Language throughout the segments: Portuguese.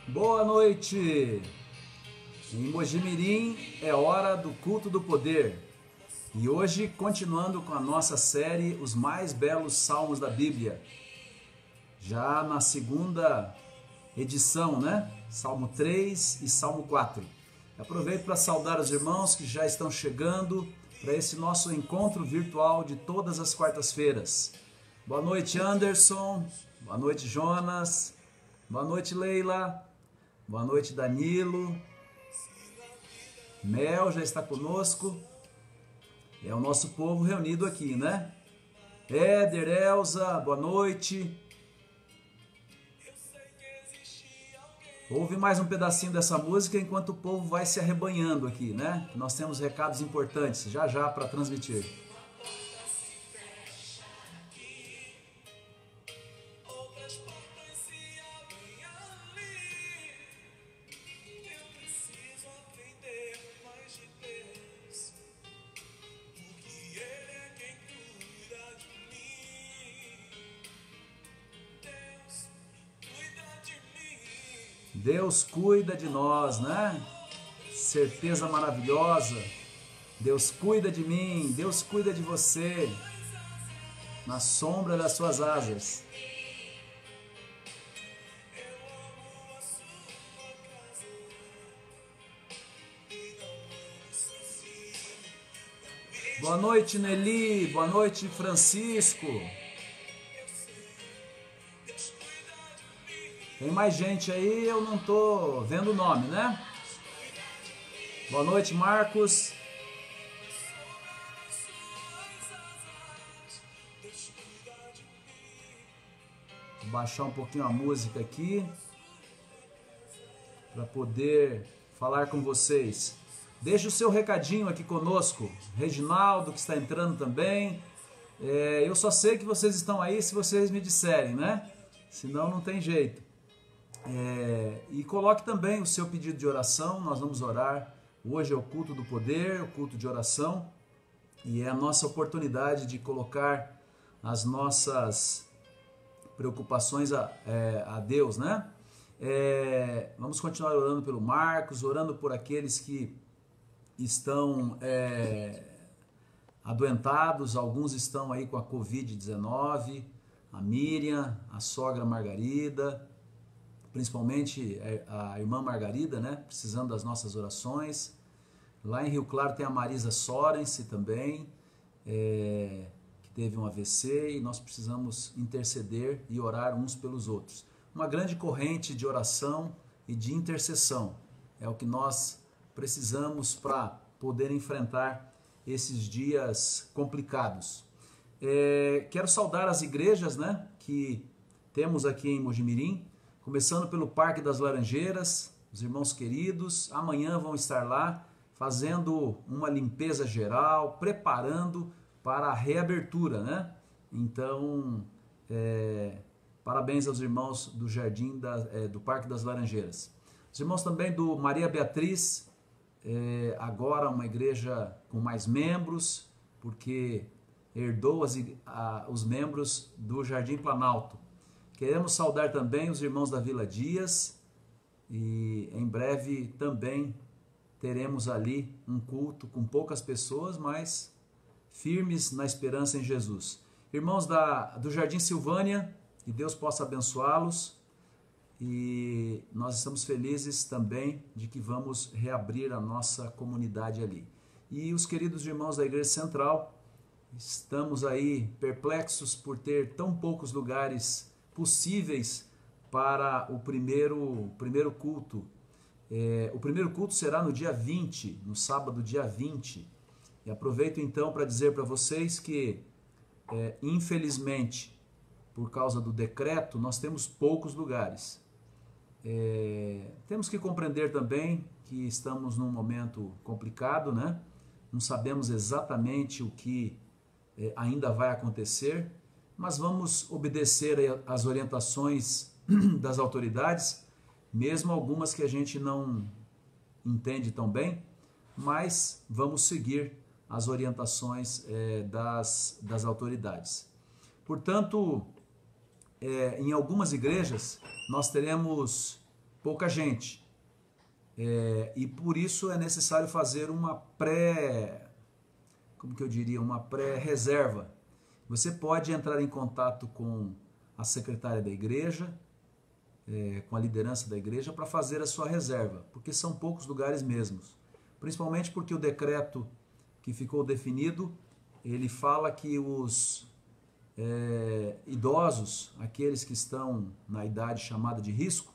Boa noite! Em Mojimirim é hora do culto do poder. E hoje, continuando com a nossa série Os Mais Belos Salmos da Bíblia. Já na segunda edição, né? Salmo 3 e Salmo 4. Aproveito para saudar os irmãos que já estão chegando para esse nosso encontro virtual de todas as quartas-feiras. Boa noite, Anderson. Boa noite, Jonas. Boa noite, Leila. Boa noite, Danilo. Mel já está conosco. É o nosso povo reunido aqui, né? Éder, Elza, boa noite. Ouve mais um pedacinho dessa música enquanto o povo vai se arrebanhando aqui, né? Nós temos recados importantes já para transmitir. Deus cuida de nós, né? Certeza maravilhosa. Deus cuida de mim, Deus cuida de você. Na sombra das suas asas. Boa noite, Nelly. Boa noite, Francisco. Tem mais gente aí, eu não tô vendo o nome, né? Boa noite, Marcos. Vou baixar um pouquinho a música aqui para poder falar com vocês. Deixe o seu recadinho aqui conosco. Reginaldo, que está entrando também. Eu só sei que vocês estão aí se vocês me disserem, né? Senão não tem jeito. E coloque também o seu pedido de oração. Nós vamos orar. Hoje é o culto do poder, o culto de oração, e é a nossa oportunidade de colocar as nossas preocupações a Deus, né? Vamos continuar orando pelo Marcos, orando por aqueles que estão adoentados. Alguns estão aí com a Covid-19, a Miriam, a sogra Margarida, principalmente a irmã Margarida, né? Precisando das nossas orações. Lá em Rio Claro tem a Marisa Sorense também, que teve um AVC, e nós precisamos interceder e orar uns pelos outros. Uma grande corrente de oração e de intercessão é o que nós precisamos para poder enfrentar esses dias complicados. Quero saudar as igrejas, né, que temos aqui em Mojimirim. Começando pelo Parque das Laranjeiras, os irmãos queridos, amanhã vão estar lá fazendo uma limpeza geral, preparando para a reabertura, né? Então, parabéns aos irmãos do Jardim do Parque das Laranjeiras. Os irmãos também do Maria Beatriz, agora uma igreja com mais membros, porque herdou os membros do Jardim Planalto. Queremos saudar também os irmãos da Vila Dias, e em breve também teremos ali um culto com poucas pessoas, mas firmes na esperança em Jesus. Irmãos do Jardim Silvânia, que Deus possa abençoá-los, e nós estamos felizes também de que vamos reabrir a nossa comunidade ali. E os queridos irmãos da Igreja Central, estamos aí perplexos por ter tão poucos lugares possíveis para o primeiro culto. O primeiro culto será no dia 20, no sábado, dia 20. E aproveito então para dizer para vocês que, infelizmente, por causa do decreto, nós temos poucos lugares. Temos que compreender também que estamos num momento complicado, né? Não sabemos exatamente o que ainda vai acontecer, mas vamos obedecer às orientações das autoridades, mesmo algumas que a gente não entende tão bem, mas vamos seguir as orientações das autoridades. Portanto, em algumas igrejas nós teremos pouca gente. E por isso é necessário fazer uma uma pré-reserva. Você pode entrar em contato com a secretária da igreja, com a liderança da igreja, para fazer a sua reserva, porque são poucos lugares mesmos. Principalmente porque o decreto que ficou definido, ele fala que os idosos, aqueles que estão na idade chamada de risco,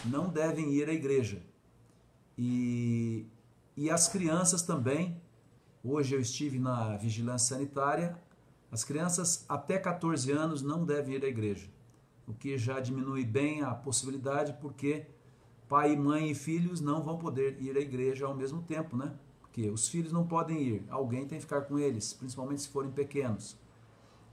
não devem ir à igreja. E as crianças também, hoje eu estive na vigilância sanitária, as crianças até 14 anos não devem ir à igreja, o que já diminui bem a possibilidade, porque pai, mãe e filhos não vão poder ir à igreja ao mesmo tempo, né? Porque os filhos não podem ir, alguém tem que ficar com eles, principalmente se forem pequenos.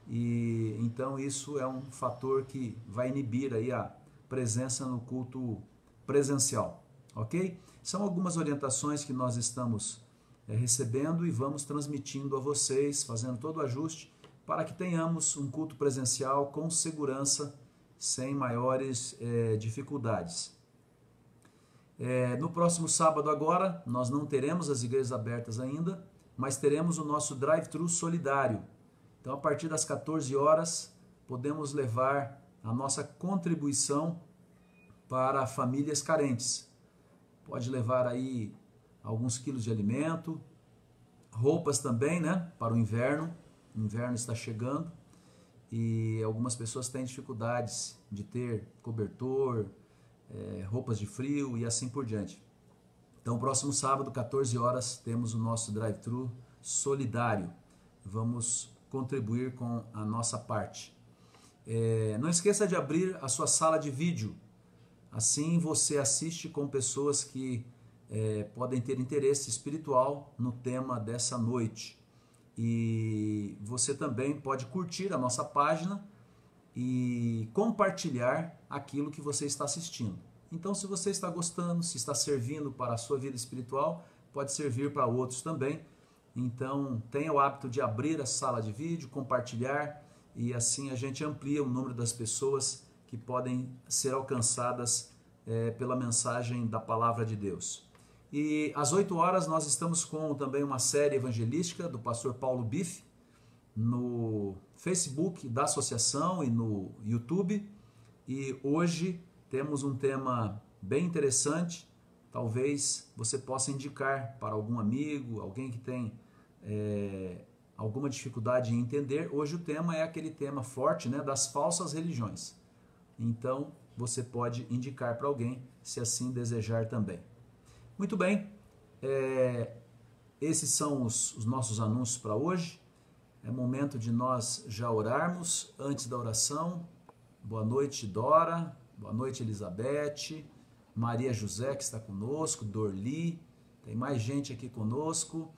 E então isso é um fator que vai inibir aí a presença no culto presencial, ok? São algumas orientações que nós estamos recebendo e vamos transmitindo a vocês, fazendo todo o ajuste para que tenhamos um culto presencial com segurança, sem maiores dificuldades. No próximo sábado agora, nós não teremos as igrejas abertas ainda, mas teremos o nosso drive-thru solidário. Então, a partir das 14 horas, podemos levar a nossa contribuição para famílias carentes. Pode levar aí alguns quilos de alimento, roupas também, né, para o inverno. O inverno está chegando e algumas pessoas têm dificuldades de ter cobertor, roupas de frio e assim por diante. Então, próximo sábado, 14 horas, temos o nosso drive-thru solidário. Vamos contribuir com a nossa parte. Não esqueça de abrir a sua sala de vídeo. Assim você assiste com pessoas que podem ter interesse espiritual no tema dessa noite. E você também pode curtir a nossa página e compartilhar aquilo que você está assistindo. Então, se você está gostando, se está servindo para a sua vida espiritual, pode servir para outros também. Então, tenha o hábito de abrir a sala de vídeo, compartilhar, e assim a gente amplia o número das pessoas que podem ser alcançadas pela mensagem da Palavra de Deus. E às 8 horas nós estamos com também uma série evangelística do pastor Paulo Bife, no Facebook da associação e no YouTube. E hoje temos um tema bem interessante. Talvez você possa indicar para algum amigo, alguém que tem alguma dificuldade em entender. Hoje o tema é aquele tema forte, né, das falsas religiões. Então você pode indicar para alguém, se assim desejar também. Muito bem, esses são os nossos anúncios para hoje. É momento de nós já orarmos. Antes da oração, boa noite Dora, boa noite Elizabeth, Maria José que está conosco, Dorli, tem mais gente aqui conosco,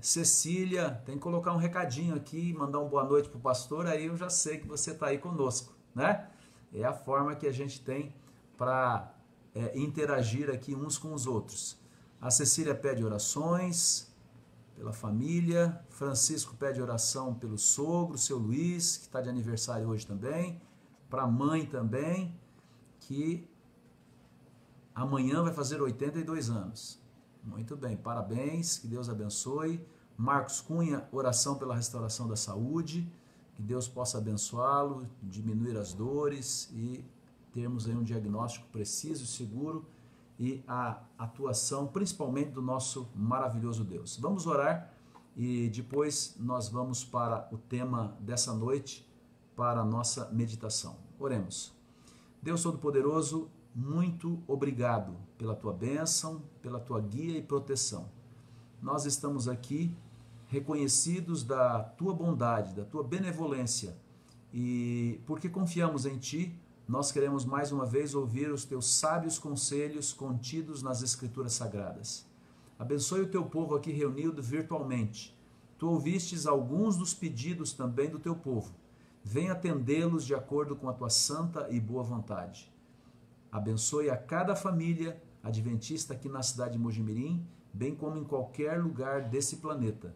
Cecília, tem que colocar um recadinho aqui, mandar uma boa noite para o pastor, aí eu já sei que você está aí conosco, né? É a forma que a gente tem para interagir aqui uns com os outros. A Cecília pede orações pela família, Francisco pede oração pelo sogro, seu Luiz, que está de aniversário hoje também, para a mãe também, que amanhã vai fazer 82 anos. Muito bem, parabéns, que Deus abençoe. Marcos Cunha, oração pela restauração da saúde, que Deus possa abençoá-lo, diminuir as dores e termos aí um diagnóstico preciso e seguro e a atuação principalmente do nosso maravilhoso Deus. Vamos orar e depois nós vamos para o tema dessa noite, para a nossa meditação. Oremos. Deus Todo-Poderoso, muito obrigado pela tua bênção, pela tua guia e proteção. Nós estamos aqui reconhecidos da tua bondade, da tua benevolência, e porque confiamos em ti, nós queremos mais uma vez ouvir os teus sábios conselhos contidos nas Escrituras Sagradas. Abençoe o teu povo aqui reunido virtualmente. Tu ouvistes alguns dos pedidos também do teu povo. Venha atendê-los de acordo com a tua santa e boa vontade. Abençoe a cada família adventista aqui na cidade de Mojimirim, bem como em qualquer lugar desse planeta.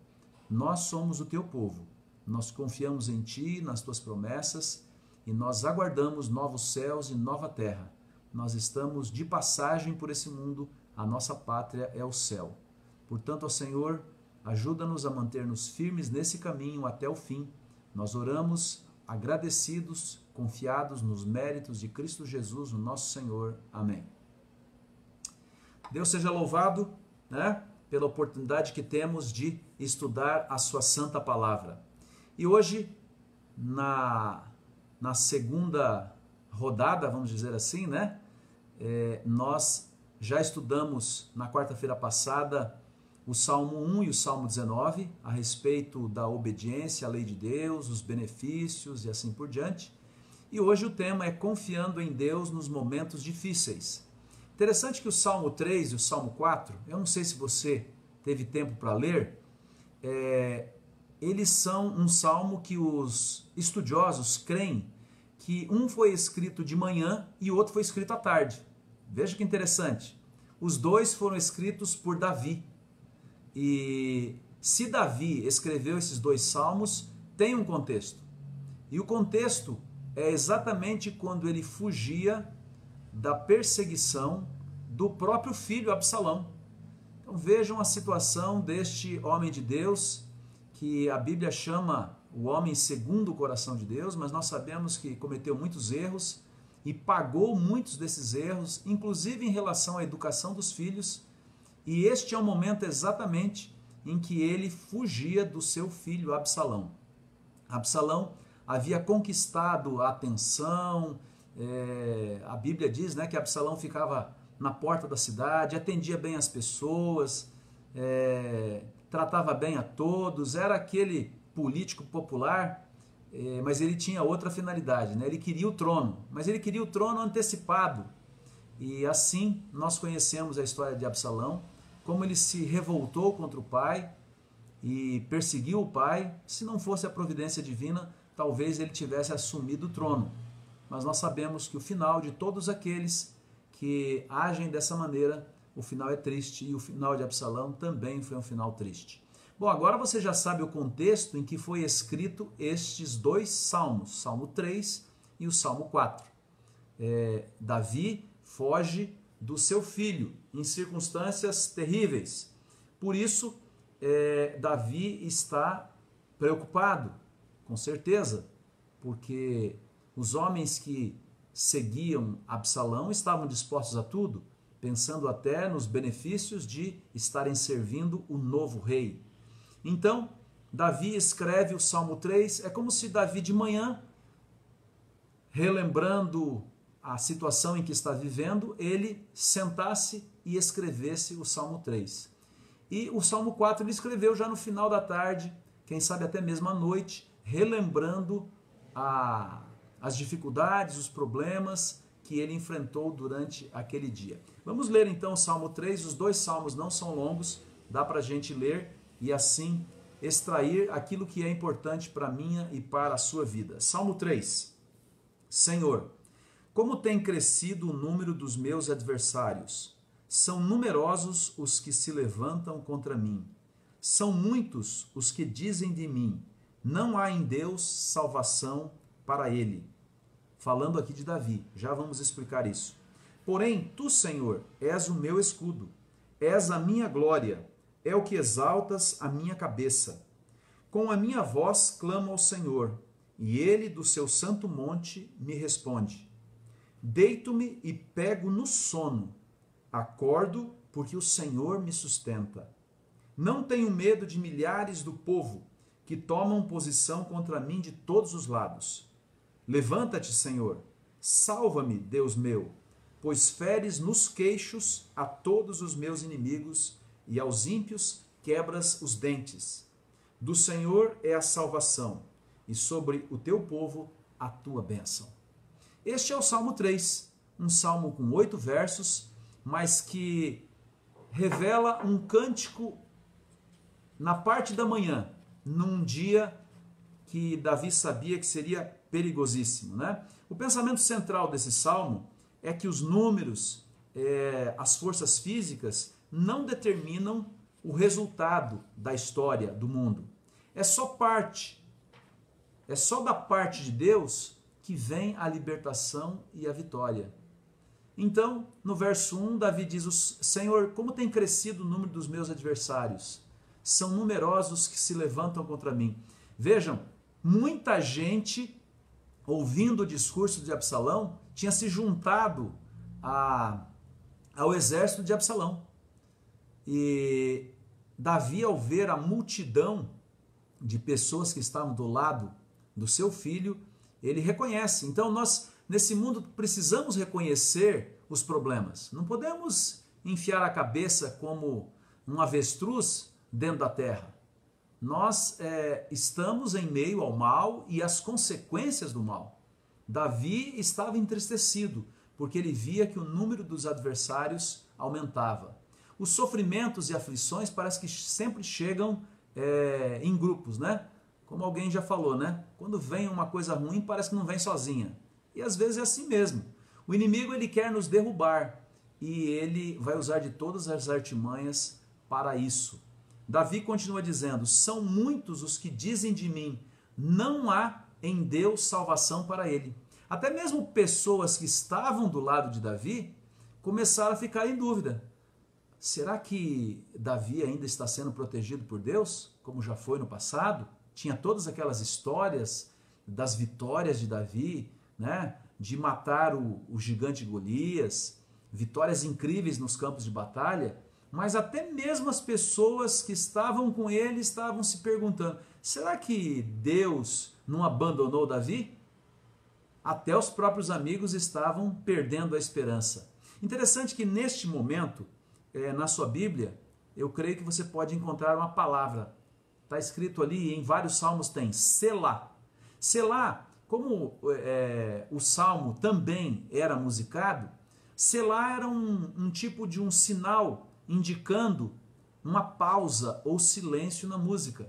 Nós somos o teu povo. Nós confiamos em ti, nas tuas promessas, e nós aguardamos novos céus e nova terra. nós estamos de passagem por esse mundo, a nossa pátria é o céu. Portanto, ó Senhor, ajuda-nos a manter-nos firmes nesse caminho até o fim. Nós oramos agradecidos, confiados nos méritos de Cristo Jesus, o nosso Senhor. Amém. Deus seja louvado, né, pela oportunidade que temos de estudar a sua santa palavra. E hoje, na segunda rodada, vamos dizer assim, né, nós já estudamos na quarta-feira passada o Salmo 1 e o Salmo 19, a respeito da obediência à lei de Deus, os benefícios e assim por diante. E hoje o tema é confiando em Deus nos momentos difíceis. Interessante que o Salmo 3 e o Salmo 4, eu não sei se você teve tempo para ler, eles são um salmo que os estudiosos creem que um foi escrito de manhã e o outro foi escrito à tarde. Veja que interessante. Os dois foram escritos por Davi. E se Davi escreveu esses dois salmos, tem um contexto. E o contexto é exatamente quando ele fugia da perseguição do próprio filho Absalão. Então vejam a situação deste homem de Deus, que a Bíblia chama o homem segundo o coração de Deus, mas nós sabemos que cometeu muitos erros e pagou muitos desses erros, inclusive em relação à educação dos filhos. E este é o momento exatamente em que ele fugia do seu filho Absalão. Absalão havia conquistado a atenção, a Bíblia diz, né, que Absalão ficava na porta da cidade, atendia bem as pessoas, tratava bem a todos, era aquele político popular, mas ele tinha outra finalidade, né? Ele queria o trono, mas ele queria o trono antecipado. E assim nós conhecemos a história de Absalão, como ele se revoltou contra o pai e perseguiu o pai. Se não fosse a providência divina, talvez ele tivesse assumido o trono. Mas nós sabemos que o final de todos aqueles que agem dessa maneira, o final é triste, e o final de Absalão também foi um final triste. Bom, agora você já sabe o contexto em que foi escrito estes dois salmos, Salmo 3 e o Salmo 4. Davi foge do seu filho em circunstâncias terríveis. Por isso, Davi está preocupado, com certeza, porque os homens que seguiam Absalão estavam dispostos a tudo, pensando até nos benefícios de estarem servindo o novo rei. Então, Davi escreve o Salmo 3, é como se Davi de manhã, relembrando a situação em que está vivendo, ele sentasse e escrevesse o Salmo 3. E o Salmo 4 ele escreveu já no final da tarde, quem sabe até mesmo à noite, relembrando as dificuldades, os problemas que ele enfrentou durante aquele dia. Vamos ler então o Salmo 3, os dois salmos não são longos, dá para a gente ler e assim extrair aquilo que é importante para a minha e para a sua vida. Salmo 3. Senhor, como tem crescido o número dos meus adversários? São numerosos os que se levantam contra mim. São muitos os que dizem de mim, não há em Deus salvação para ele. Falando aqui de Davi, já vamos explicar isso. Porém, tu, Senhor, és o meu escudo, és a minha glória, é o que exaltas a minha cabeça. Com a minha voz clamo ao Senhor, e ele do seu santo monte me responde. Deito-me e pego no sono, acordo porque o Senhor me sustenta. Não tenho medo de milhares do povo que tomam posição contra mim de todos os lados. Levanta-te, Senhor, salva-me, Deus meu, pois feres nos queixos a todos os meus inimigos e aos ímpios quebras os dentes. Do Senhor é a salvação, e sobre o teu povo a tua bênção. Este é o Salmo 3, um salmo com 8 versos, mas que revela um cântico na parte da manhã, num dia que Davi sabia que seria perigosíssimo, né? O pensamento central desse salmo é que os números, as forças físicas, não determinam o resultado da história do mundo. É só da parte de Deus que vem a libertação e a vitória. Então, no verso 1, Davi diz: Senhor, como tem crescido o número dos meus adversários? São numerosos que se levantam contra mim. Vejam, muita gente, ouvindo o discurso de Absalão, tinha se juntado ao exército de Absalão. E Davi, ao ver a multidão de pessoas que estavam do lado do seu filho, ele reconhece. Então nós, nesse mundo, precisamos reconhecer os problemas. Não podemos enfiar a cabeça como um avestruz dentro da terra. Nós estamos em meio ao mal e às consequências do mal. Davi estava entristecido, porque ele via que o número dos adversários aumentava. Os sofrimentos e aflições parece que sempre chegam em grupos, né? Como alguém já falou, né? Quando vem uma coisa ruim, parece que não vem sozinha. E às vezes é assim mesmo. O inimigo, ele quer nos derrubar e ele vai usar de todas as artimanhas para isso. Davi continua dizendo: são muitos os que dizem de mim, não há em Deus salvação para ele. Até mesmo pessoas que estavam do lado de Davi começaram a ficar em dúvida. Será que Davi ainda está sendo protegido por Deus, como já foi no passado? Tinha todas aquelas histórias das vitórias de Davi, né? De matar o gigante Golias, vitórias incríveis nos campos de batalha, mas até mesmo as pessoas que estavam com ele estavam se perguntando: será que Deus não abandonou Davi? Até os próprios amigos estavam perdendo a esperança. Interessante que neste momento, na sua Bíblia, eu creio que você pode encontrar uma palavra. Está escrito ali, em vários salmos tem Selá. Selá, como o salmo também era musicado, Selá era um tipo de um sinal indicando uma pausa ou silêncio na música.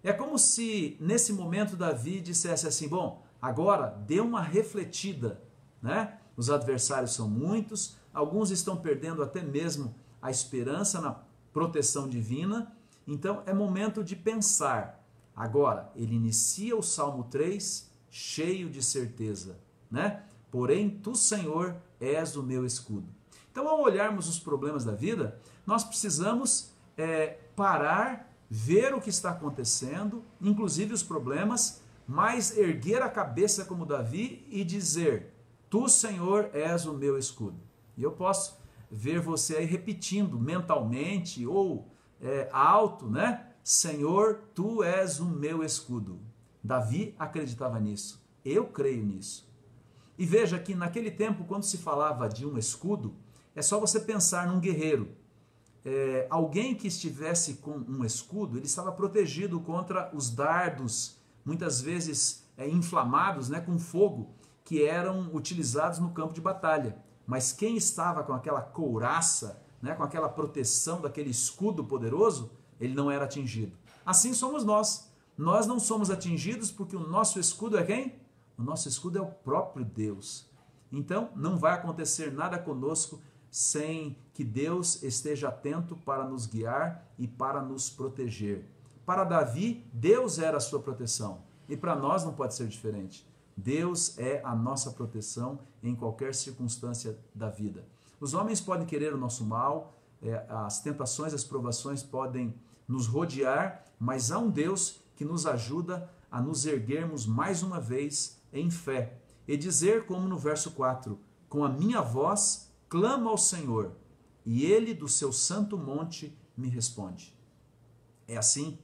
É como se nesse momento Davi dissesse assim: bom, agora dê uma refletida, né? Os adversários são muitos, alguns estão perdendo até mesmo a esperança na proteção divina, então é momento de pensar. Agora, ele inicia o Salmo 3 cheio de certeza, né? Porém, tu, Senhor, és o meu escudo. Então, ao olharmos os problemas da vida, nós precisamos parar, ver o que está acontecendo, inclusive os problemas, mas erguer a cabeça como Davi e dizer: tu, Senhor, és o meu escudo. E eu posso ver você aí repetindo mentalmente ou alto, né? Senhor, tu és o meu escudo. Davi acreditava nisso. Eu creio nisso. E veja que naquele tempo, quando se falava de um escudo, é só você pensar num guerreiro. Alguém que estivesse com um escudo, ele estava protegido contra os dardos, muitas vezes inflamados, né, com fogo, que eram utilizados no campo de batalha. Mas quem estava com aquela couraça, né, com aquela proteção daquele escudo poderoso, ele não era atingido. Assim somos nós. Nós não somos atingidos porque o nosso escudo é quem? O nosso escudo é o próprio Deus. Então, não vai acontecer nada conosco sem que Deus esteja atento para nos guiar e para nos proteger. Para Davi, Deus era a sua proteção. E para nós não pode ser diferente. Deus é a nossa proteção em qualquer circunstância da vida. Os homens podem querer o nosso mal, as tentações, as provações podem nos rodear, mas há um Deus que nos ajuda a nos erguermos mais uma vez em fé e dizer, como no verso 4, com a minha voz clamo ao Senhor, e Ele do seu santo monte me responde. É assim,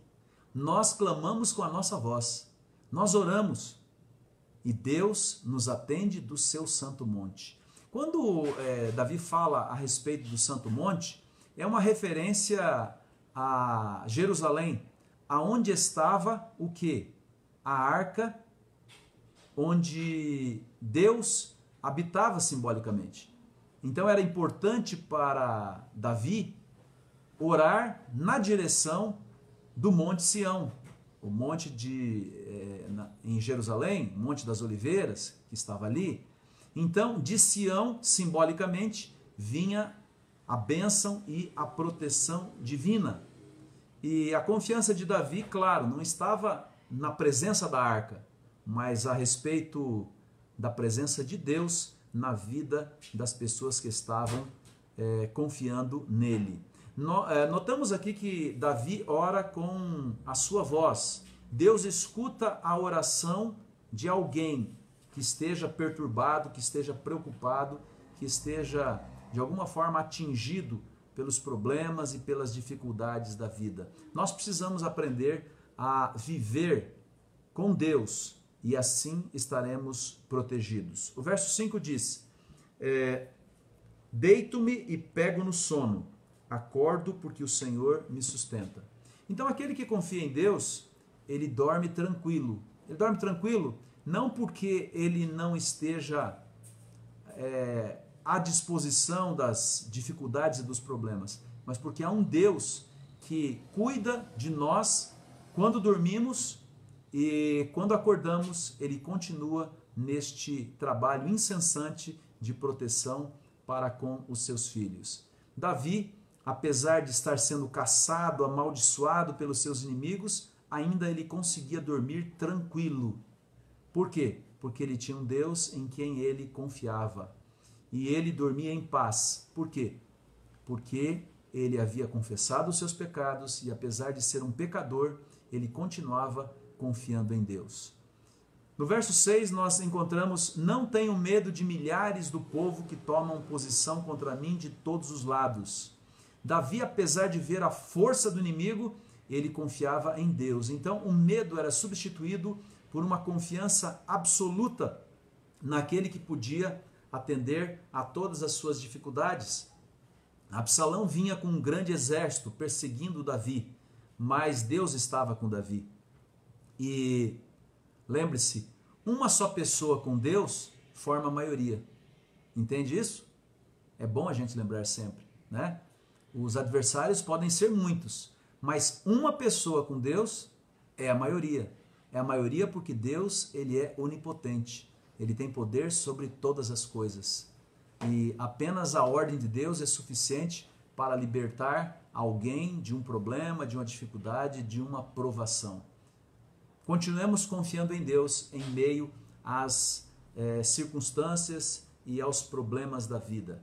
nós clamamos com a nossa voz, nós oramos, e Deus nos atende do seu santo monte. Quando Davi fala a respeito do santo monte, é uma referência a Jerusalém, aonde estava o quê? A arca, onde Deus habitava simbolicamente. Então era importante para Davi orar na direção do Monte Sião, o monte em Jerusalém, Monte das Oliveiras, que estava ali. Então, de Sião, simbolicamente, vinha a bênção e a proteção divina. E a confiança de Davi, claro, não estava na presença da arca, mas a respeito da presença de Deus, na vida das pessoas que estavam confiando nele. Notamos aqui que Davi ora com a sua voz. Deus escuta a oração de alguém que esteja perturbado, que esteja preocupado, que esteja de alguma forma atingido pelos problemas e pelas dificuldades da vida. Nós precisamos aprender a viver com Deus e assim estaremos protegidos. O verso 5 diz: deito-me e pego no sono, acordo porque o Senhor me sustenta. Então aquele que confia em Deus, ele dorme tranquilo. Ele dorme tranquilo não porque ele não esteja à disposição das dificuldades e dos problemas, mas porque há um Deus que cuida de nós quando dormimos e quando acordamos, ele continua neste trabalho incessante de proteção para com os seus filhos. Davi, apesar de estar sendo caçado, amaldiçoado pelos seus inimigos, ainda ele conseguia dormir tranquilo. Por quê? Porque ele tinha um Deus em quem ele confiava. E ele dormia em paz. Por quê? Porque ele havia confessado os seus pecados e, apesar de ser um pecador, ele continuava confiando em Deus. No verso 6 nós encontramos: não tenho medo de milhares do povo que tomam posição contra mim de todos os lados. Davi, apesar de ver a força do inimigo, ele confiava em Deus. Então o medo era substituído por uma confiança absoluta naquele que podia atender a todas as suas dificuldades. Absalão vinha com um grande exército perseguindo Davi, mas Deus estava com Davi. E lembre-se, uma só pessoa com Deus forma a maioria. Entende isso? É bom a gente lembrar sempre, né? Os adversários podem ser muitos, mas uma pessoa com Deus é a maioria. É a maioria porque Deus, ele é onipotente. Ele tem poder sobre todas as coisas. E apenas a ordem de Deus é suficiente para libertar alguém de um problema, de uma dificuldade, de uma provação. Continuemos confiando em Deus em meio às circunstâncias e aos problemas da vida.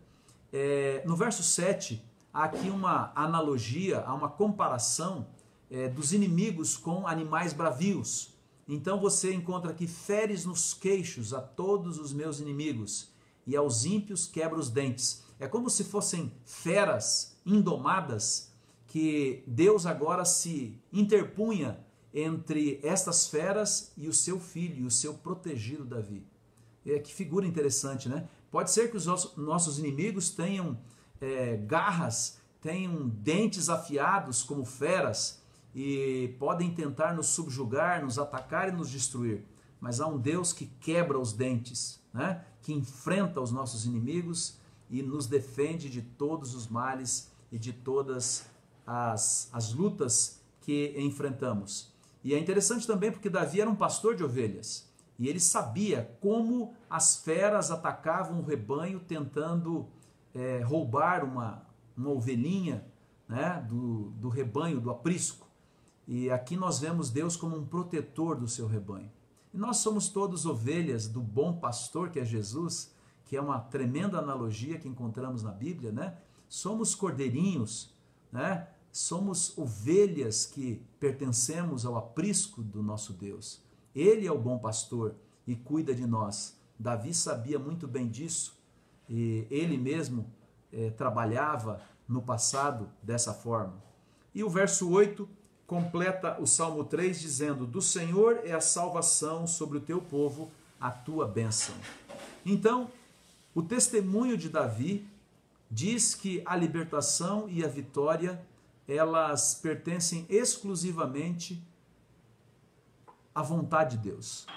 No verso 7, há aqui uma analogia, há uma comparação dos inimigos com animais bravios. Então você encontra aqui: feres nos queixos a todos os meus inimigos, e aos ímpios quebra os dentes. É como se fossem feras indomadas, que Deus agora se interpunha entre estas feras e o seu filho, e o seu protegido Davi. Que figura interessante, né? Pode ser que os nossos inimigos tenham garras, tenham dentes afiados como feras, e podem tentar nos subjugar, nos atacar e nos destruir. Mas há um Deus que quebra os dentes, né? Que enfrenta os nossos inimigos e nos defende de todos os males e de todas as lutas que enfrentamos. E é interessante também porque Davi era um pastor de ovelhas, e ele sabia como as feras atacavam o rebanho tentando roubar uma ovelhinha, né, do rebanho, do aprisco. E aqui nós vemos Deus como um protetor do seu rebanho. E nós somos todos ovelhas do bom pastor, que é Jesus, que é uma tremenda analogia que encontramos na Bíblia, né? Somos cordeirinhos, né? Somos ovelhas que pertencemos ao aprisco do nosso Deus. Ele é o bom pastor e cuida de nós. Davi sabia muito bem disso, e ele mesmo trabalhava no passado dessa forma. E o verso 8 completa o Salmo 3 dizendo: do Senhor é a salvação sobre o teu povo, a tua bênção. Então, o testemunho de Davi diz que a libertação e a vitória, elas pertencem exclusivamente à vontade de Deus.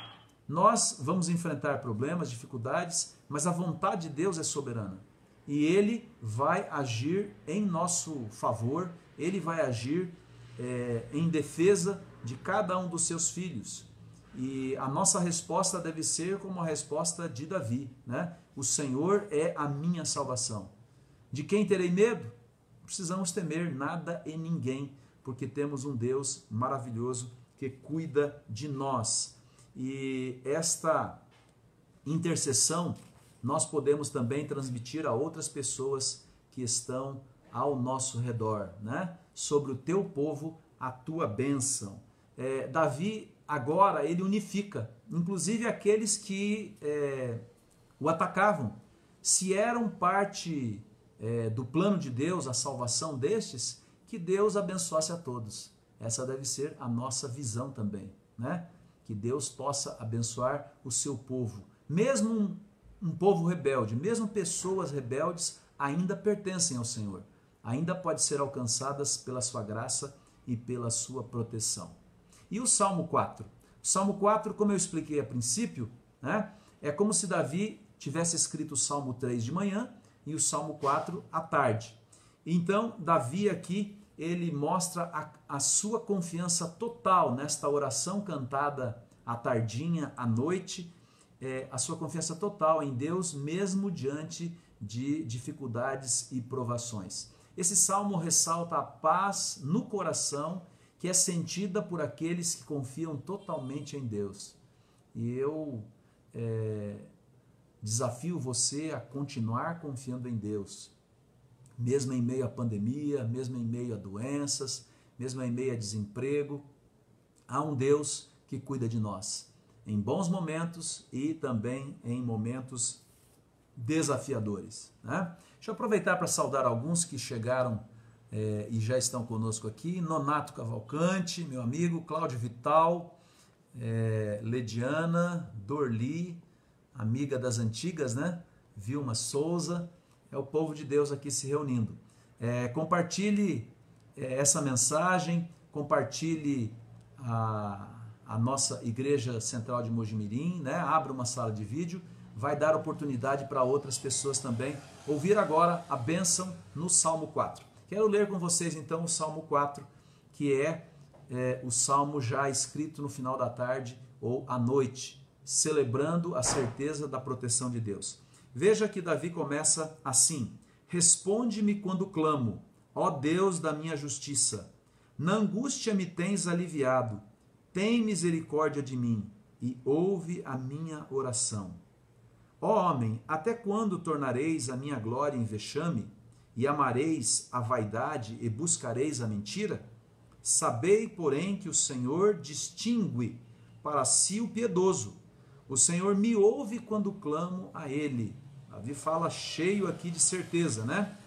Nós vamos enfrentar problemas, dificuldades, mas a vontade de Deus é soberana. E Ele vai agir em nosso favor, Ele vai agir em defesa de cada um dos seus filhos. E a nossa resposta deve ser como a resposta de Davi, né? O Senhor é a minha salvação. De quem terei medo? Não precisamos temer nada e ninguém, porque temos um Deus maravilhoso que cuida de nós. E esta intercessão nós podemos também transmitir a outras pessoas que estão ao nosso redor, né? Sobre o teu povo, a tua bênção. Davi, agora, ele unifica, inclusive aqueles que o atacavam. Se eram parte do plano de Deus, a salvação destes, que Deus abençoasse a todos. Essa deve ser a nossa visão também, né? Que Deus possa abençoar o seu povo. Mesmo um povo rebelde, mesmo pessoas rebeldes, ainda pertencem ao Senhor. Ainda podem ser alcançadas pela sua graça e pela sua proteção. E o Salmo 4? O Salmo 4, como eu expliquei a princípio, né, é como se Davi tivesse escrito o Salmo 3 de manhã e o Salmo 4 à tarde. Então, Davi aqui, ele mostra a sua confiança total nesta oração cantada à tardinha, à noite, a sua confiança total em Deus, mesmo diante de dificuldades e provações. Esse salmo ressalta a paz no coração que é sentida por aqueles que confiam totalmente em Deus. E eu desafio você a continuar confiando em Deus, mesmo em meio à pandemia, mesmo em meio a doenças, mesmo em meio a desemprego. Há um Deus que cuida de nós, em bons momentos e também em momentos desafiadores, né? Deixa eu aproveitar para saudar alguns que chegaram e já estão conosco aqui. Nonato Cavalcante, meu amigo, Cláudio Vital, Lediana, Dorli, amiga das antigas, né? Vilma Souza, é o povo de Deus aqui se reunindo. Compartilhe essa mensagem, compartilhe a nossa Igreja Central de Mojimirim, né? Abra uma sala de vídeo, vai dar oportunidade para outras pessoas também ouvir agora a bênção no Salmo 4. Quero ler com vocês então o Salmo 4, que é o salmo já escrito no final da tarde ou à noite, celebrando a certeza da proteção de Deus. Veja que Davi começa assim: responde-me quando clamo, ó Deus da minha justiça. Na angústia me tens aliviado, tem misericórdia de mim e ouve a minha oração. Ó homem, até quando tornareis a minha glória em vexame, e amareis a vaidade e buscareis a mentira? Sabei, porém, que o Senhor distingue para si o piedoso. O Senhor me ouve quando clamo a Ele. Davi fala cheio aqui de certeza, né?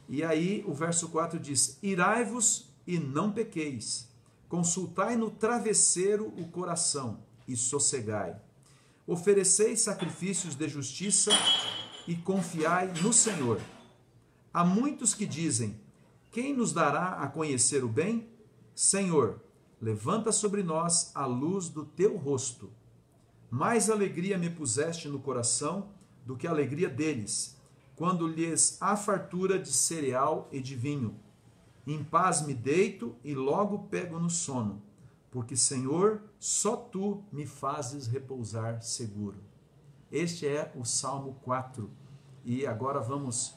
E aí o verso 4 diz: irai-vos e não pequeis, consultai no travesseiro o coração e sossegai. Ofereceis sacrifícios de justiça e confiai no Senhor. Há muitos que dizem: quem nos dará a conhecer o bem? Senhor, levanta sobre nós a luz do teu rosto. Mais alegria me puseste no coração do que a alegria deles, quando lhes há fartura de cereal e de vinho. Em paz me deito e logo pego no sono, porque, Senhor, só Tu me fazes repousar seguro. Este é o Salmo 4. E agora vamos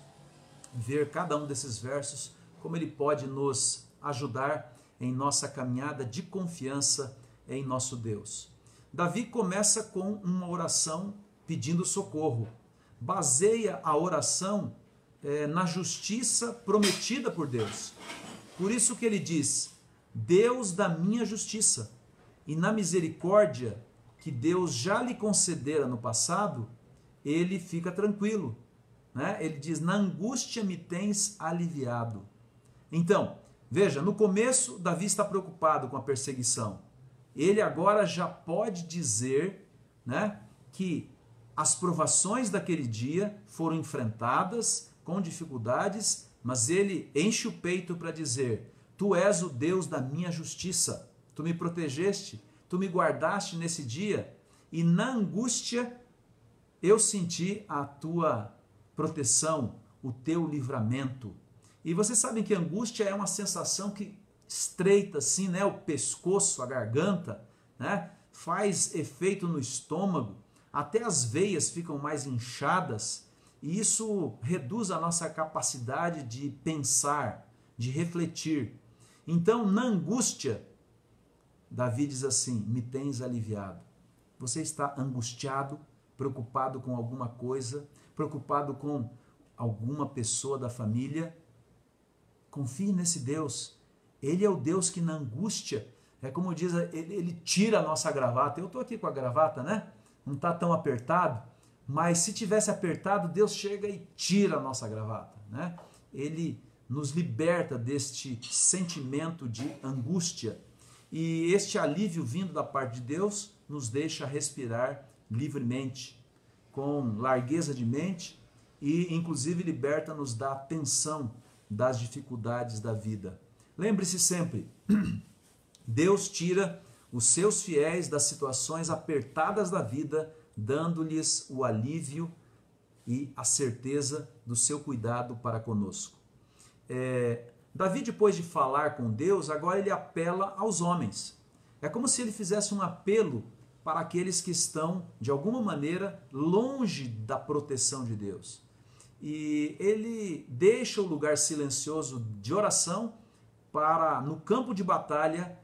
ver cada um desses versos, como ele pode nos ajudar em nossa caminhada de confiança em nosso Deus. Davi começa com uma oração pedindo socorro. Baseia a oração na justiça prometida por Deus. Por isso que ele diz: Deus da minha justiça. E na misericórdia que Deus já lhe concedera no passado, ele fica tranquilo, né? Ele diz: na angústia me tens aliviado. Então, veja, no começo Davi está preocupado com a perseguição. Ele agora já pode dizer, né, que as provações daquele dia foram enfrentadas com dificuldades, mas ele enche o peito para dizer: Tu és o Deus da minha justiça, Tu me protegeste, Tu me guardaste nesse dia, e na angústia eu senti a Tua proteção, o Teu livramento. E vocês sabem que angústia é uma sensação que estreita assim, né, o pescoço, a garganta, né, faz efeito no estômago, até as veias ficam mais inchadas, e isso reduz a nossa capacidade de pensar, de refletir. Então, na angústia, Davi diz assim: me tens aliviado. Você está angustiado, preocupado com alguma coisa, preocupado com alguma pessoa da família. Confie nesse Deus. Ele é o Deus que na angústia, é como diz, ele tira a nossa gravata. Eu estou aqui com a gravata, né? Não está tão apertado, mas se tivesse apertado, Deus chega e tira a nossa gravata, né? Ele nos liberta deste sentimento de angústia, e este alívio vindo da parte de Deus nos deixa respirar livremente, com largueza de mente, e inclusive liberta-nos da tensão das dificuldades da vida. Lembre-se sempre, Deus tira os seus fiéis das situações apertadas da vida, dando-lhes o alívio e a certeza do seu cuidado para conosco. Davi, depois de falar com Deus, agora ele apela aos homens. É como se ele fizesse um apelo para aqueles que estão, de alguma maneira, longe da proteção de Deus. E ele deixa o lugar silencioso de oração para, no campo de batalha,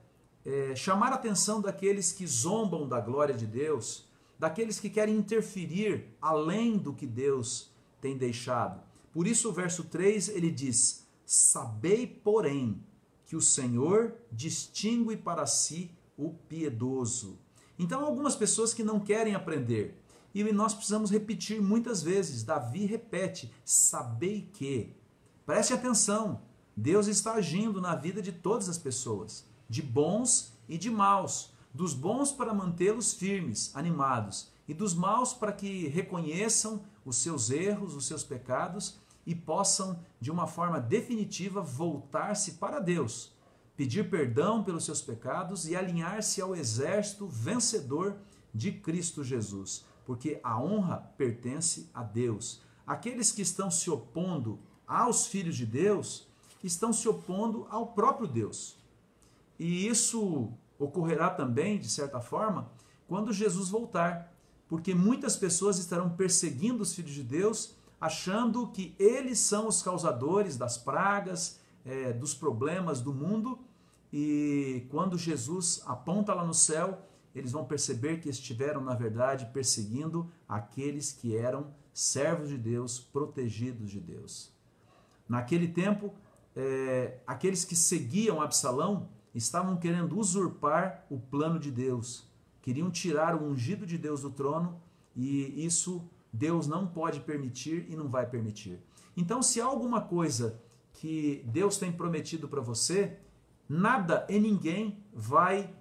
chamar a atenção daqueles que zombam da glória de Deus, daqueles que querem interferir além do que Deus tem deixado. Por isso o verso 3 ele diz: sabei, porém, que o Senhor distingue para si o piedoso. Então, algumas pessoas que não querem aprender, e nós precisamos repetir muitas vezes. Davi repete: sabei que. Preste atenção, Deus está agindo na vida de todas as pessoas, de bons e de maus, dos bons para mantê-los firmes, animados, e dos maus para que reconheçam os seus erros, os seus pecados, e possam, de uma forma definitiva, voltar-se para Deus, pedir perdão pelos seus pecados e alinhar-se ao exército vencedor de Cristo Jesus, porque a honra pertence a Deus. Aqueles que estão se opondo aos filhos de Deus estão se opondo ao próprio Deus. E isso ocorrerá também, de certa forma, quando Jesus voltar, porque muitas pessoas estarão perseguindo os filhos de Deus, achando que eles são os causadores das pragas, dos problemas do mundo, e quando Jesus aponta lá no céu, eles vão perceber que estiveram, na verdade, perseguindo aqueles que eram servos de Deus, protegidos de Deus. Naquele tempo, aqueles que seguiam Absalão estavam querendo usurpar o plano de Deus, queriam tirar o ungido de Deus do trono, e isso Deus não pode permitir e não vai permitir. Então, se há alguma coisa que Deus tem prometido para você, nada e ninguém vai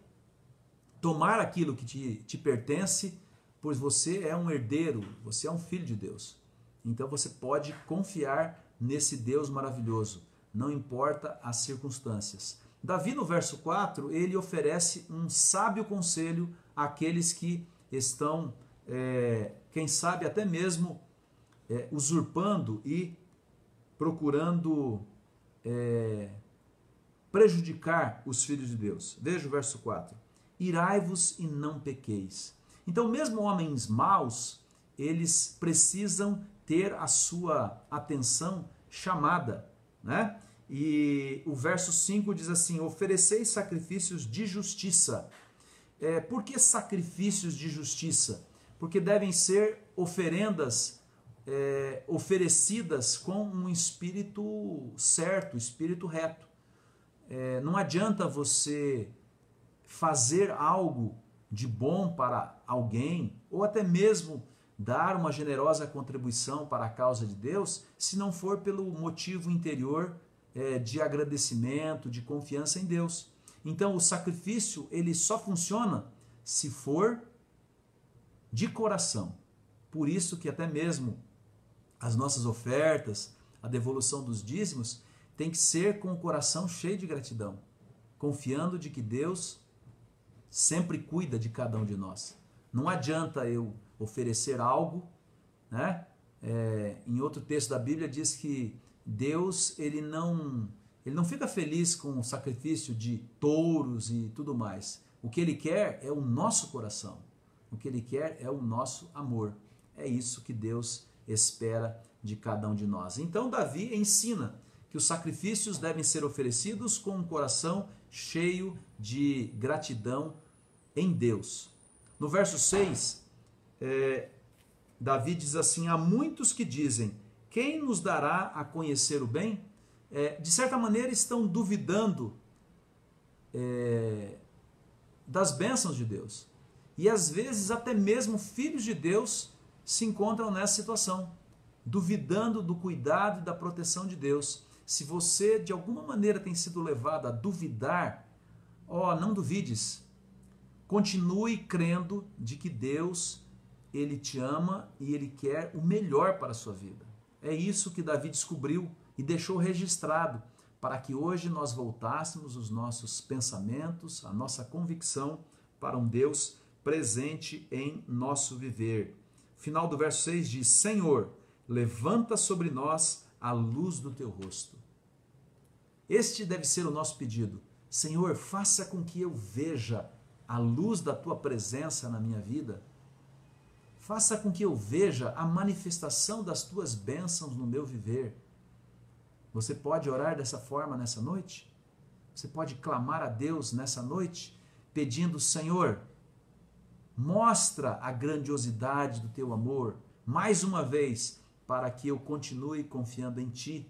tomar aquilo que te pertence, pois você é um herdeiro, você é um filho de Deus. Então você pode confiar nesse Deus maravilhoso, não importa as circunstâncias. Davi, no verso 4, ele oferece um sábio conselho àqueles que estão, quem sabe até mesmo, usurpando e procurando prejudicar os filhos de Deus. Veja o verso 4. Irai-vos e não pequeis. Então, mesmo homens maus, eles precisam ter a sua atenção chamada, né? E o verso 5 diz assim: ofereceis sacrifícios de justiça. Por que sacrifícios de justiça? Porque devem ser oferendas oferecidas com um espírito certo, espírito reto. Não adianta você fazer algo de bom para alguém, ou até mesmo dar uma generosa contribuição para a causa de Deus, se não for pelo motivo interior de agradecimento, de confiança em Deus. Então o sacrifício ele só funciona se for de coração. Por isso que até mesmo as nossas ofertas, a devolução dos dízimos, tem que ser com o coração cheio de gratidão, confiando de que Deus sempre cuida de cada um de nós. Não adianta eu oferecer algo, né? Em outro texto da Bíblia diz que Deus ele não fica feliz com o sacrifício de touros e tudo mais. O que Ele quer é o nosso coração. O que Ele quer é o nosso amor. É isso que Deus espera de cada um de nós. Então Davi ensina que os sacrifícios devem ser oferecidos com um coração cheio de gratidão em Deus. No verso 6, Davi diz assim: há muitos que dizem, quem nos dará a conhecer o bem? De certa maneira estão duvidando das bênçãos de Deus. E às vezes até mesmo filhos de Deus se encontram nessa situação, duvidando do cuidado e da proteção de Deus. Se você de alguma maneira tem sido levado a duvidar, não duvides. Continue crendo de que Deus, Ele te ama e Ele quer o melhor para a sua vida. É isso que Davi descobriu e deixou registrado, para que hoje nós voltássemos os nossos pensamentos, a nossa convicção para um Deus presente em nosso viver. Final do verso 6 diz: Senhor, levanta sobre nós a luz do teu rosto. Este deve ser o nosso pedido. Senhor, faça com que eu veja a luz da tua presença na minha vida. Faça com que eu veja a manifestação das tuas bênçãos no meu viver. Você pode orar dessa forma nessa noite? Você pode clamar a Deus nessa noite, pedindo: Senhor, mostra a grandiosidade do teu amor, mais uma vez, para que eu continue confiando em ti.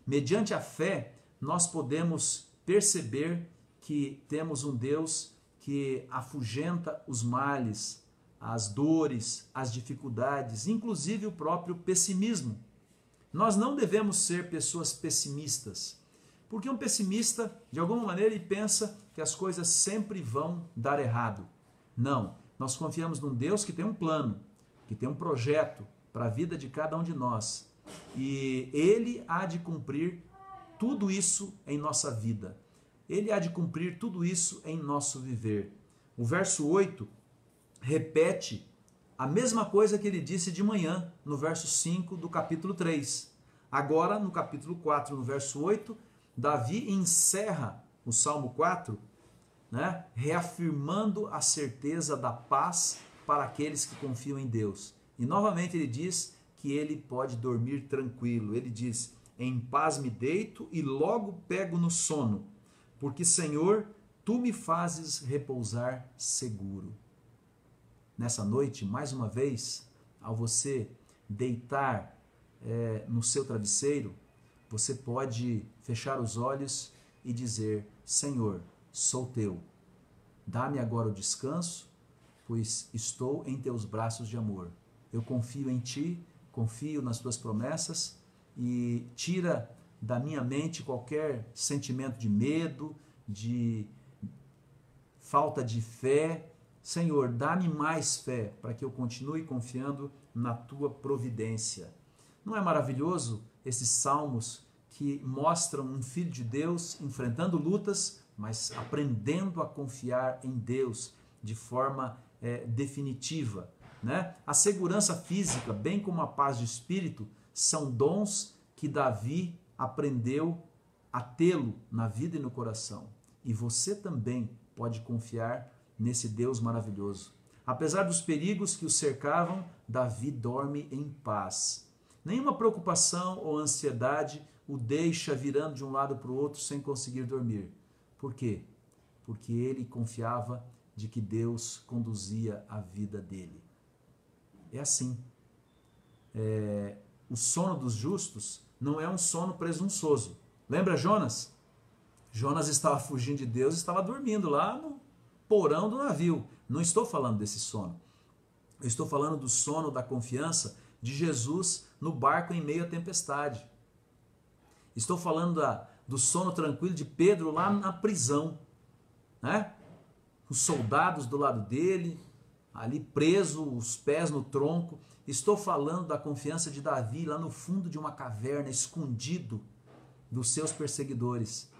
Mediante a fé, nós podemos perceber que temos um Deus que afugenta os males, as dores, as dificuldades, inclusive o próprio pessimismo. Nós não devemos ser pessoas pessimistas, porque um pessimista, de alguma maneira, ele pensa que as coisas sempre vão dar errado. Não, nós confiamos num Deus que tem um plano, que tem um projeto para a vida de cada um de nós, e Ele há de cumprir tudo isso em nossa vida. Ele há de cumprir tudo isso em nosso viver. O verso 8 repete a mesma coisa que ele disse de manhã, no verso 5 do capítulo 3. Agora, no capítulo 4, no verso 8, Davi encerra o Salmo 4, reafirmando a certeza da paz para aqueles que confiam em Deus. E novamente ele diz que ele pode dormir tranquilo. Ele diz: em paz me deito e logo pego no sono, porque, Senhor, tu me fazes repousar seguro. Nessa noite, mais uma vez, ao você deitar no seu travesseiro, você pode fechar os olhos e dizer: Senhor, sou teu. Dá-me agora o descanso, pois estou em teus braços de amor. Eu confio em ti, confio nas tuas promessas, e tira da minha mente qualquer sentimento de medo, de falta de fé. Senhor, dá-me mais fé para que eu continue confiando na tua providência. Não é maravilhoso esses salmos que mostram um filho de Deus enfrentando lutas, mas aprendendo a confiar em Deus de forma definitiva, né? A segurança física, bem como a paz de espírito, são dons que Davi aprendeu a tê-lo na vida e no coração. E você também pode confiar nesse Deus maravilhoso. Apesar dos perigos que o cercavam, Davi dorme em paz. Nenhuma preocupação ou ansiedade o deixa virando de um lado para o outro sem conseguir dormir. Por quê? Porque ele confiava de que Deus conduzia a vida dele. É assim. O sono dos justos não é um sono presunçoso. Lembra Jonas? Jonas estava fugindo de Deus e estava dormindo lá no porão do navio. Não estou falando desse sono. Eu estou falando do sono da confiança de Jesus no barco em meio à tempestade. Estou falando do sono tranquilo de Pedro lá na prisão, né? Os soldados do lado dele, ali preso, os pés no tronco. Estou falando da confiança de Davi lá no fundo de uma caverna, escondido dos seus perseguidores.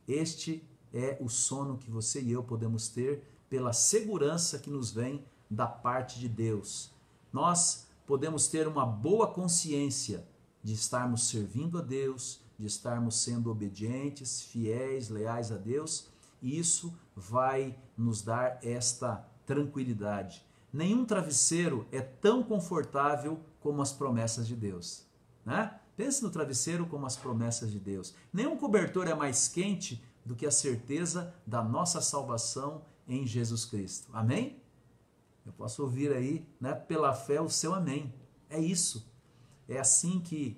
Este é o sono que você e eu podemos ter pela segurança que nos vem da parte de Deus. Nós podemos ter uma boa consciência de estarmos servindo a Deus, de estarmos sendo obedientes, fiéis, leais a Deus, e isso vai nos dar esta tranquilidade. Nenhum travesseiro é tão confortável como as promessas de Deus, né? Pense no travesseiro como as promessas de Deus. Nenhum cobertor é mais quente do que a certeza da nossa salvação em Jesus Cristo. Amém? Eu posso ouvir aí, né, pela fé, o seu amém. É isso. É assim que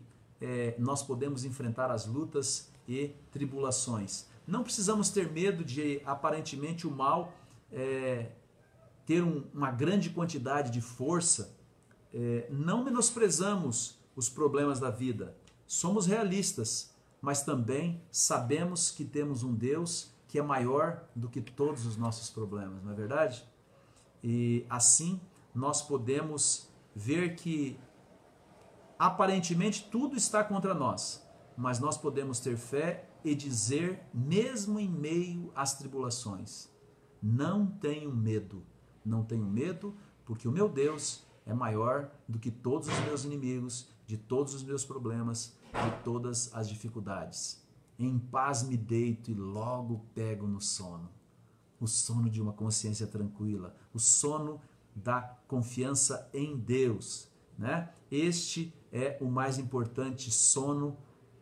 nós podemos enfrentar as lutas e tribulações. Não precisamos ter medo de, aparentemente, o mal ter uma grande quantidade de força. Não menosprezamos os problemas da vida. Somos realistas, mas também sabemos que temos um Deus que é maior do que todos os nossos problemas, não é verdade? E assim nós podemos ver que aparentemente tudo está contra nós, mas nós podemos ter fé e dizer, mesmo em meio às tribulações, não tenho medo, não tenho medo, porque o meu Deus é maior do que todos os meus inimigos, de todos os meus problemas, de todas as dificuldades. Em paz me deito e logo pego no sono. O sono de uma consciência tranquila, o sono da confiança em Deus, né? Este é o mais importante sono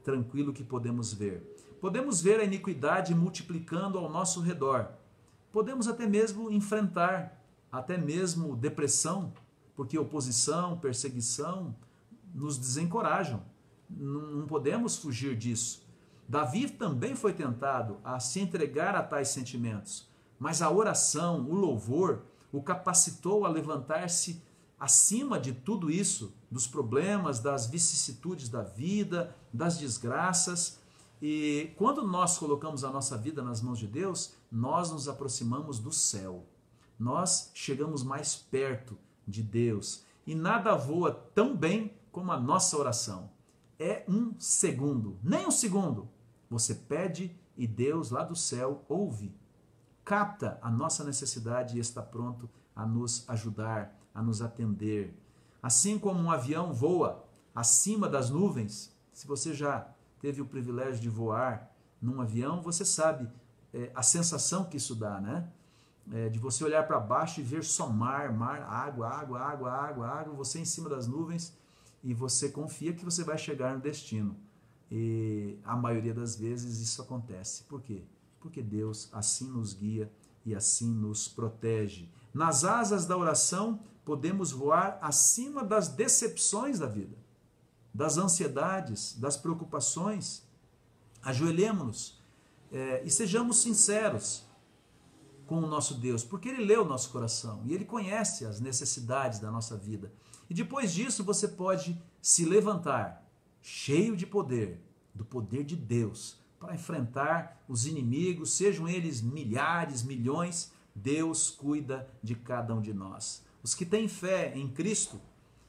tranquilo que podemos ver. Podemos ver a iniquidade multiplicando ao nosso redor. Podemos até mesmo enfrentar, até mesmo depressão, porque oposição, perseguição nos desencorajam. Não podemos fugir disso. Davi também foi tentado a se entregar a tais sentimentos, mas a oração, o louvor, o capacitou a levantar-se acima de tudo isso, dos problemas, das vicissitudes da vida, das desgraças. E quando nós colocamos a nossa vida nas mãos de Deus, nós nos aproximamos do céu. Nós chegamos mais perto de Deus. E nada voa tão bem como a nossa oração. É um segundo, nem um segundo. Você pede e Deus lá do céu ouve, capta a nossa necessidade e está pronto a nos ajudar, a nos atender. Assim como um avião voa acima das nuvens, se você já teve o privilégio de voar num avião, você sabe a sensação que isso dá, né? De você olhar para baixo e ver só mar, água, água, água, água, água, você em cima das nuvens e você confia que você vai chegar no destino. E a maioria das vezes isso acontece. Por quê? Porque Deus assim nos guia e assim nos protege. Nas asas da oração, podemos voar acima das decepções da vida, das ansiedades, das preocupações. Ajoelhemos-nos e sejamos sinceros com o nosso Deus, porque Ele lê o nosso coração e Ele conhece as necessidades da nossa vida. E depois disso você pode se levantar cheio de poder, do poder de Deus, para enfrentar os inimigos, sejam eles milhares, milhões. Deus cuida de cada um de nós. Os que têm fé em Cristo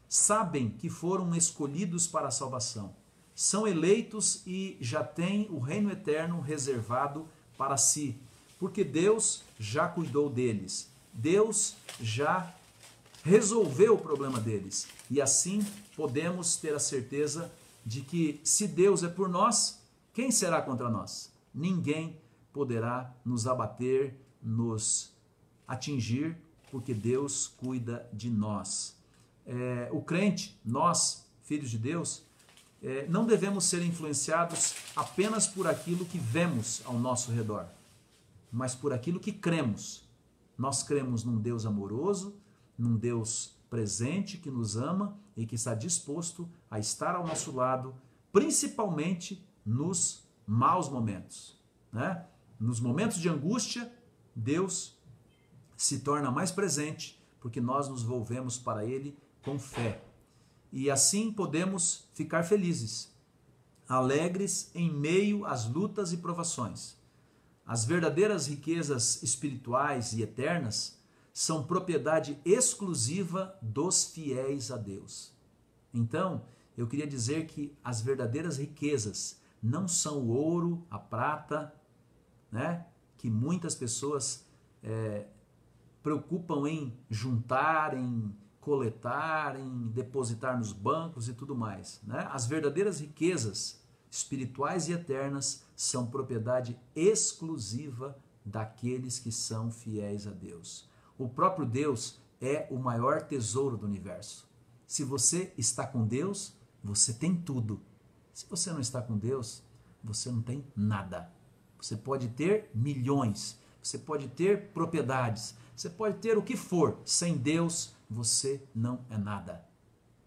sabem que foram escolhidos para a salvação, são eleitos e já têm o reino eterno reservado para si, porque Deus já cuidou deles, Deus já resolveu o problema deles, e assim podemos ter a certeza de que se Deus é por nós, quem será contra nós? Ninguém poderá nos abater, nos atingir, porque Deus cuida de nós. O crente, nós, filhos de Deus, não devemos ser influenciados apenas por aquilo que vemos ao nosso redor, mas por aquilo que cremos. Nós cremos num Deus amoroso, num Deus presente que nos ama e que está disposto a estar ao nosso lado, principalmente nos maus momentos, né? Nos momentos de angústia, Deus se torna mais presente porque nós nos volvemos para Ele com fé. E assim podemos ficar felizes, alegres em meio às lutas e provações. As verdadeiras riquezas espirituais e eternas são propriedade exclusiva dos fiéis a Deus. Então, eu queria dizer que as verdadeiras riquezas não são o ouro, a prata, né, que muitas pessoas preocupam em juntar, em coletar, em depositar nos bancos e tudo mais, né? As verdadeiras riquezas espirituais e eternas são propriedade exclusiva daqueles que são fiéis a Deus. O próprio Deus é o maior tesouro do universo. Se você está com Deus, você tem tudo. Se você não está com Deus, você não tem nada. Você pode ter milhões, você pode ter propriedades, você pode ter o que for. Sem Deus, você não é nada.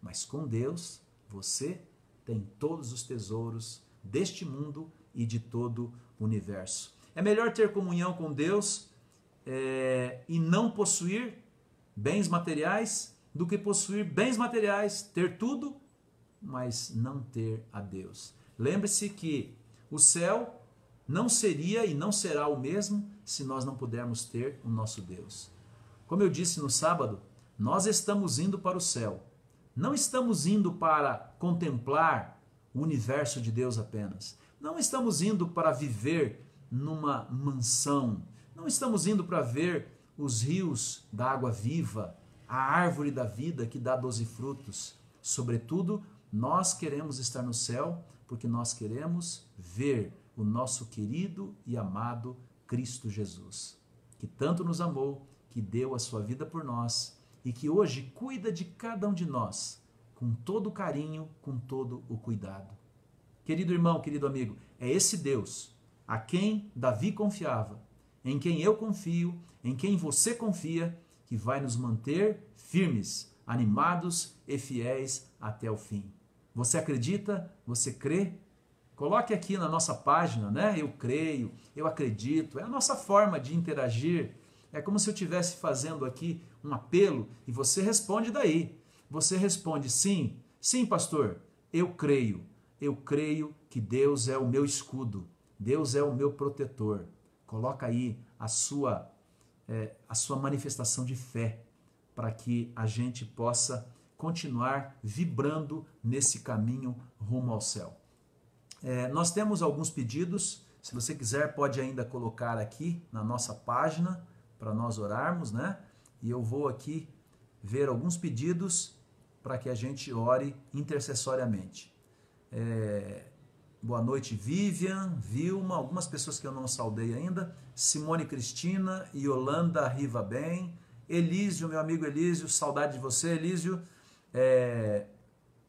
mas com Deus você tem todos os tesouros deste mundo e de todo o universo. É melhor ter comunhão com Deus e não possuir bens materiais do que possuir bens materiais, ter tudo, mas não ter a Deus. Lembre-se que o céu não seria e não será o mesmo se nós não pudermos ter o nosso Deus. Como eu disse no sábado, nós estamos indo para o céu. Não estamos indo para contemplar o universo de Deus apenas. Não estamos indo para viver numa mansão. Não estamos indo para ver os rios da água viva, a árvore da vida que dá 12 frutos. Sobretudo, nós queremos estar no céu porque nós queremos ver o nosso querido e amado Cristo Jesus, que tanto nos amou, que deu a sua vida por nós e que hoje cuida de cada um de nós com todo o carinho, com todo o cuidado. Querido irmão, querido amigo, é esse Deus a quem Davi confiava, em quem eu confio, em quem você confia, que vai nos manter firmes, animados e fiéis até o fim. Você acredita? Você crê? Coloque aqui na nossa página, né? Eu creio, eu acredito. É a nossa forma de interagir. É como se eu estivesse fazendo aqui um apelo e você responde daí. Você responde sim, sim, pastor, eu creio. Eu creio que Deus é o meu escudo, Deus é o meu protetor. Coloca aí a sua manifestação de fé para que a gente possa continuar vibrando nesse caminho rumo ao céu. Nós temos alguns pedidos, se você quiser pode ainda colocar aqui na nossa página para nós orarmos, né? E eu vou aqui ver alguns pedidos para que a gente ore intercessoriamente. Boa noite, Vivian, Vilma, algumas pessoas que eu não saudei ainda, Simone Cristina, Yolanda Riva Bem, Elísio, meu amigo Elísio, saudade de você, Elísio.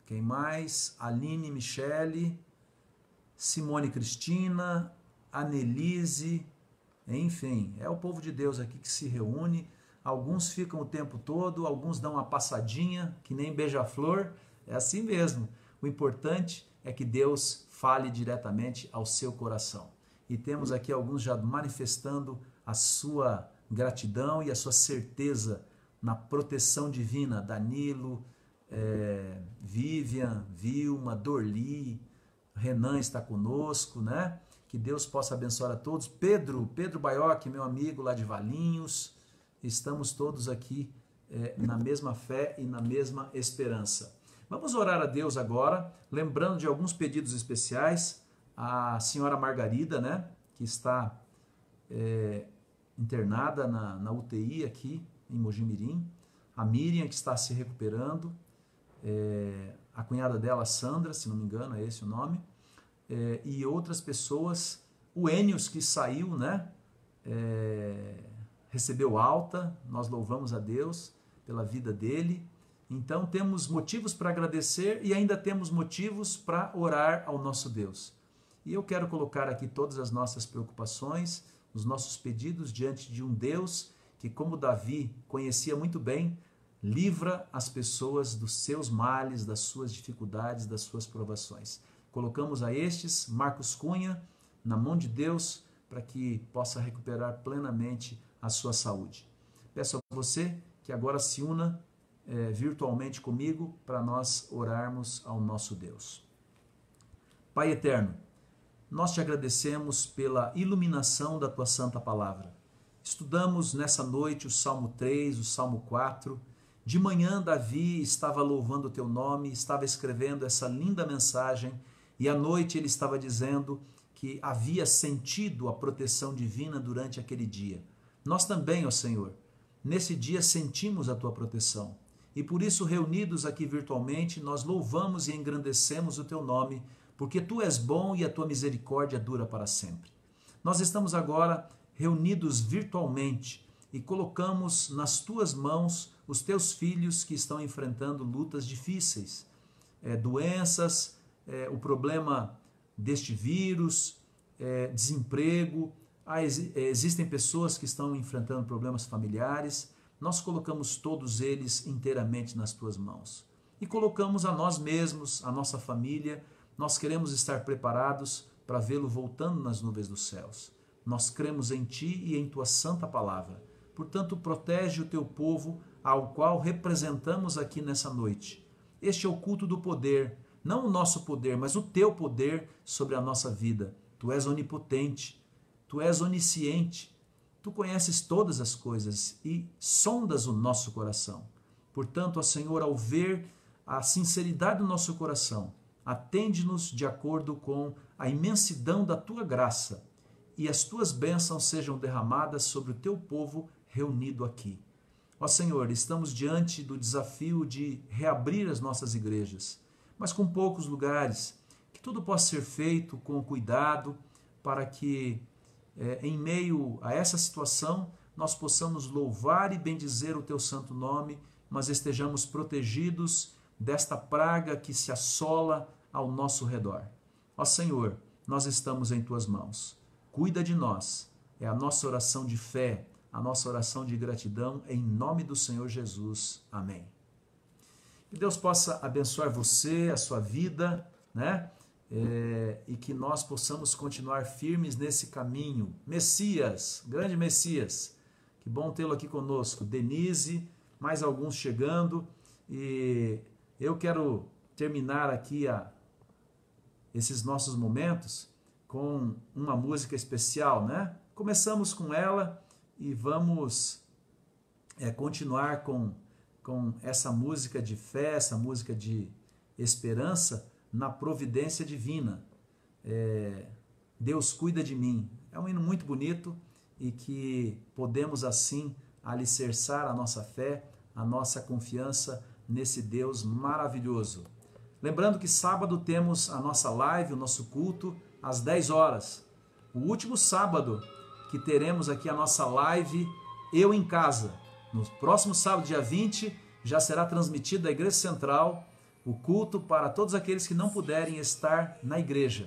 Quem mais? Aline Michele, Simone Cristina, Anelise, enfim, é o povo de Deus aqui que se reúne. Alguns ficam o tempo todo, alguns dão uma passadinha, que nem beija-flor, é assim mesmo. O importante é que Deus fale diretamente ao seu coração. E temos aqui alguns já manifestando a sua gratidão e a sua certeza na proteção divina. Danilo, Vivian, Vilma, Dorli, Renan está conosco, né? Que Deus possa abençoar a todos. Pedro Baioc, meu amigo lá de Valinhos, estamos todos aqui na mesma fé e na mesma esperança. Vamos orar a Deus agora, lembrando de alguns pedidos especiais. A senhora Margarida, né, que está internada na UTI aqui em Mojimirim. A Miriam, que está se recuperando. A cunhada dela, Sandra, se não me engano, é esse o nome. E outras pessoas. O Enios, que saiu, né, recebeu alta. Nós louvamos a Deus pela vida dele. Então temos motivos para agradecer e ainda temos motivos para orar ao nosso Deus. E eu quero colocar aqui todas as nossas preocupações, os nossos pedidos diante de um Deus que, como Davi conhecia muito bem, livra as pessoas dos seus males, das suas dificuldades, das suas provações. Colocamos a estes, Marcos Cunha, na mão de Deus, para que possa recuperar plenamente a sua saúde. Peço a você que agora se una virtualmente comigo para nós orarmos ao nosso Deus. Pai eterno, nós te agradecemos pela iluminação da tua santa palavra. Estudamos nessa noite o Salmo 3, o Salmo 4. De manhã Davi estava louvando o teu nome, estava escrevendo essa linda mensagem e à noite ele estava dizendo que havia sentido a proteção divina durante aquele dia. Nós também, ó Senhor, nesse dia sentimos a tua proteção. E por isso, reunidos aqui virtualmente, nós louvamos e engrandecemos o teu nome, porque tu és bom e a tua misericórdia dura para sempre. Nós estamos agora reunidos virtualmente e colocamos nas tuas mãos os teus filhos que estão enfrentando lutas difíceis, doenças, o problema deste vírus, desemprego, existem pessoas que estão enfrentando problemas familiares. Nós colocamos todos eles inteiramente nas tuas mãos. e colocamos a nós mesmos, a nossa família. Nós queremos estar preparados para vê-lo voltando nas nuvens dos céus. Nós cremos em Ti e em Tua santa palavra. Portanto, protege o Teu povo, ao qual representamos aqui nessa noite. Este é o culto do poder, não o nosso poder, mas o Teu poder sobre a nossa vida. Tu és onipotente, Tu és onisciente, Tu conheces todas as coisas e sondas o nosso coração. Portanto, ó Senhor, ao ver a sinceridade do nosso coração, atende-nos de acordo com a imensidão da Tua graça e as Tuas bênçãos sejam derramadas sobre o Teu povo reunido aqui. Ó Senhor, estamos diante do desafio de reabrir as nossas igrejas, mas com poucos lugares, que tudo possa ser feito com cuidado para que, em meio a essa situação, nós possamos louvar e bendizer o Teu santo nome, mas estejamos protegidos desta praga que se assola ao nosso redor. Ó Senhor, nós estamos em Tuas mãos. Cuida de nós. É a nossa oração de fé, a nossa oração de gratidão, em nome do Senhor Jesus. Amém. Que Deus possa abençoar você, a sua vida, né? E que nós possamos continuar firmes nesse caminho. Messias, grande Messias, que bom tê-lo aqui conosco. Denise, mais alguns chegando, e eu quero terminar aqui esses nossos momentos com uma música especial, né? Começamos com ela e vamos continuar com essa música de fé, essa música de esperança na providência divina. Deus cuida de mim. É um hino muito bonito e que podemos assim alicerçar a nossa fé, a nossa confiança nesse Deus maravilhoso. Lembrando que sábado temos a nossa live, o nosso culto, às 10 horas. O último sábado que teremos aqui a nossa live, Eu em Casa. No próximo sábado, dia 20, já será transmitido da Igreja Central o culto para todos aqueles que não puderem estar na igreja.